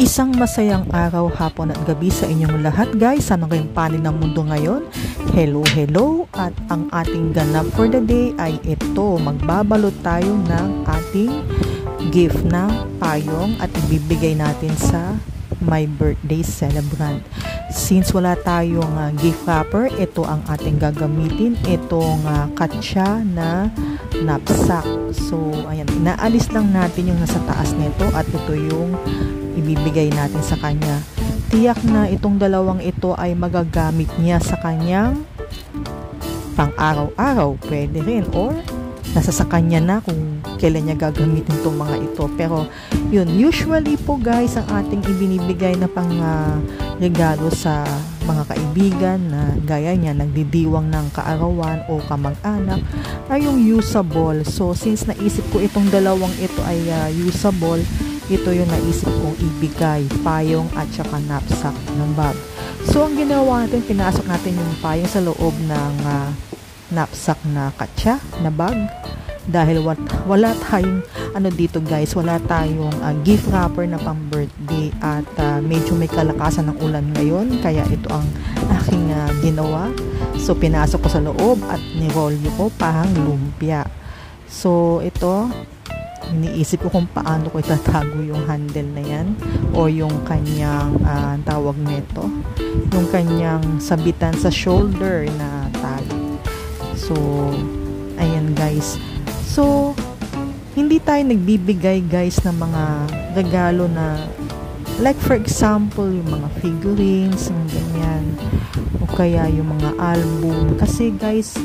Isang masayang araw, hapon at gabi sa inyong lahat guys. Ano kayong panig ng mundo ngayon? Hello, hello! At ang ating ganap for the day ay ito. Magbabalot tayo ng ating gift na payong at ibibigay natin sa my birthday celebrant. Since wala tayong gift wrapper, ito ang ating gagamitin. Itong katsa na knapsack. So, ayan, inaalis lang natin yung nasa taas nito at ito yung ibibigay natin sa kanya. Tiyak na itong dalawang ito ay magagamit niya sa kanyang pang araw-araw. Pwede rin or nasa sa kanya na kung kailan niya gagamitin itong mga ito. Pero yun, usually po guys, ang ating ibinibigay na pang regalo sa mga kaibigan na gaya niya nagdidiwang ng kaarawan o kamag-anak ay yung usable. So since naisip ko itong dalawang ito ay usable, ito yung naisip kong ibigay, payong at saka knapsack ng bag. So ang ginawa natin, pinasok natin yung payong sa loob ng knapsack na katsa na bag. Dahil wala tayong dito guys, wala tayong gift wrapper na pang birthday at medyo may kalakasan ng ulan ngayon, kaya ito ang aking ginawa. So pinasok ko sa loob at nirolyo ko parang lumpia. So ito, iniisip ko kung paano ko itatago yung handle na yan o yung kanyang tawag nito, yung kanyang sabitan sa shoulder na tali. So ayan guys. So hindi tayo nagbibigay guys ng mga regalo na like for example yung mga figurines, yung ganyan, o kaya yung mga album, kasi guys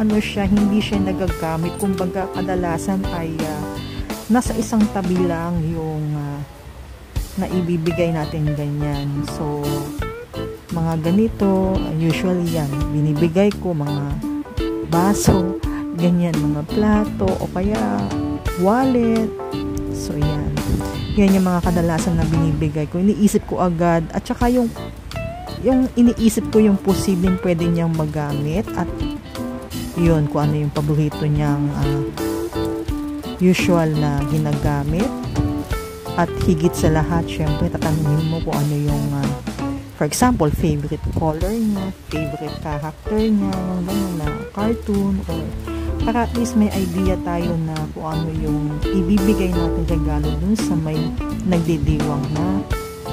hindi siya nagagamit. Kumbaga kadalasan ay nasa isang tabi lang yung naibibigay natin ganyan. So mga ganito usually yan binibigay ko, mga baso ganyan, mga plato o kaya wallet. So yan yung mga kadalasan na binibigay ko. Iniisip ko agad at saka yung iniisip ko yung posibleng pwede niyang magamit at yun kung ano yung paborito niyang usual na ginagamit. At higit sa lahat, syempre tatanungin mo kung ano yung for example, favorite color niya, favorite character niya, yung gano'n na cartoon, or para at least may idea tayo na kung ano yung ibibigay natin regalo dun sa may nagdidiwang na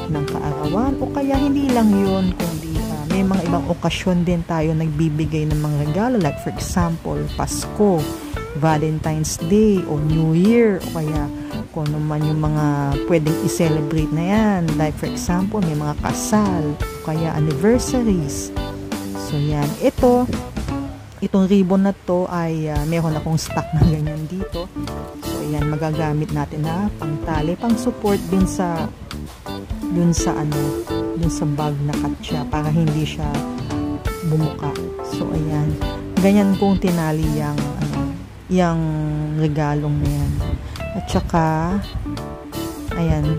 ng kaarawan, o kaya hindi lang yun, kundi may mga ibang okasyon din tayo nagbibigay ng mga regalo, like for example, Pasko, Valentine's Day, o New Year, o kaya kung ano man yung mga pwedeng i-celebrate na yan, like for example, may mga kasal, o kaya anniversaries. So yan, itong ribbon na to ay meron akong stock na ganyan dito. So yan, magagamit natin na pangtali, pang support dun sa bag na katsa para hindi siya bumuka. So ayan, ganyan kong tinali yung regalong na yan. At saka ayan,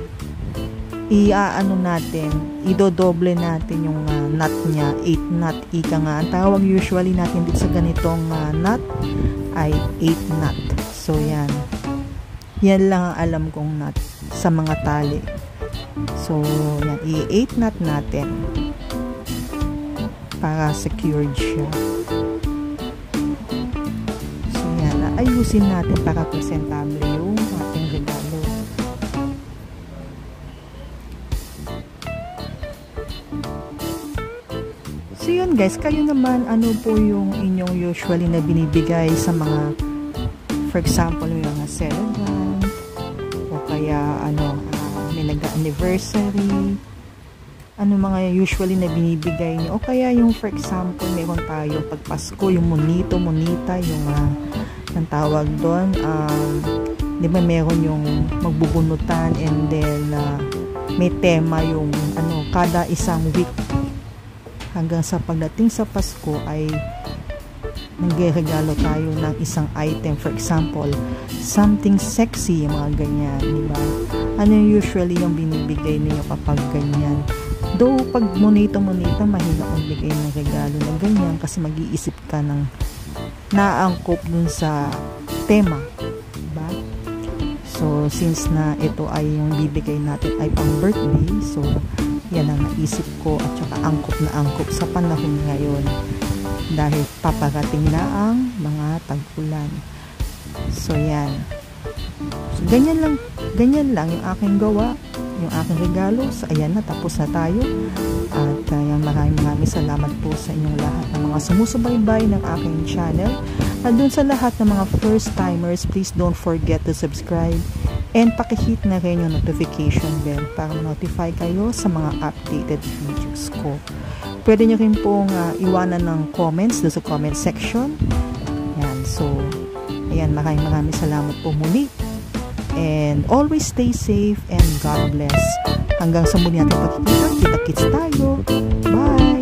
idodoble natin yung nut niya, 8 nut ika nga. Ang tawag usually natin dito sa ganitong nut ay 8 nut. So yan lang ang alam kong nut sa mga tali. So yan, i-8 nut natin para secured siya. So yan, ayusin natin para presentable yung ating regalo. So yun guys, kayo naman, ano po yung inyong usually na binibigay sa mga, for example, yung mga celebrant, o kaya may nag-anniversary, ano mga usually na binibigay niyo, o kaya yung for example, meron tayo pag Pasko, yung monita, yung ang tawag doon, di ba meron yung magbubunutan, and then may tema yung kada isang week hanggang sa pagdating sa Pasko ay nagregalo tayo ng isang item, for example something sexy, mga ganyan, di ba? Ano usually yung binibigay niyo kapag ganyan? Though pag monita mahirap magbigay ng regalo na ganyan kasi mag-iisip ka ng naangkop dun sa tema, diba? So, since na ito ay yung bibigay natin ay pang birthday, so, yan ang naisip ko at saka angkop na angkop sa panahon ngayon. Dahil paparating na ang mga tag-ulan. So, yan. So, ganyan lang yung aking gawa, yung aking regalo. So, ayan na, tapos na tayo. At maraming salamat po sa inyong lahat ng mga sumusubaybay ng aking channel. At dun sa lahat ng mga first timers, please don't forget to subscribe and pakihit na rin yung notification bell para notify kayo sa mga updated videos ko. Pwede nyo rin pong iwanan ng comments doon sa comment section. Yan, so ayan, maraming salamat po muli. And always stay safe and God bless. Hanggang sa muli natin pagkikita, kita-kits tayo. Bye!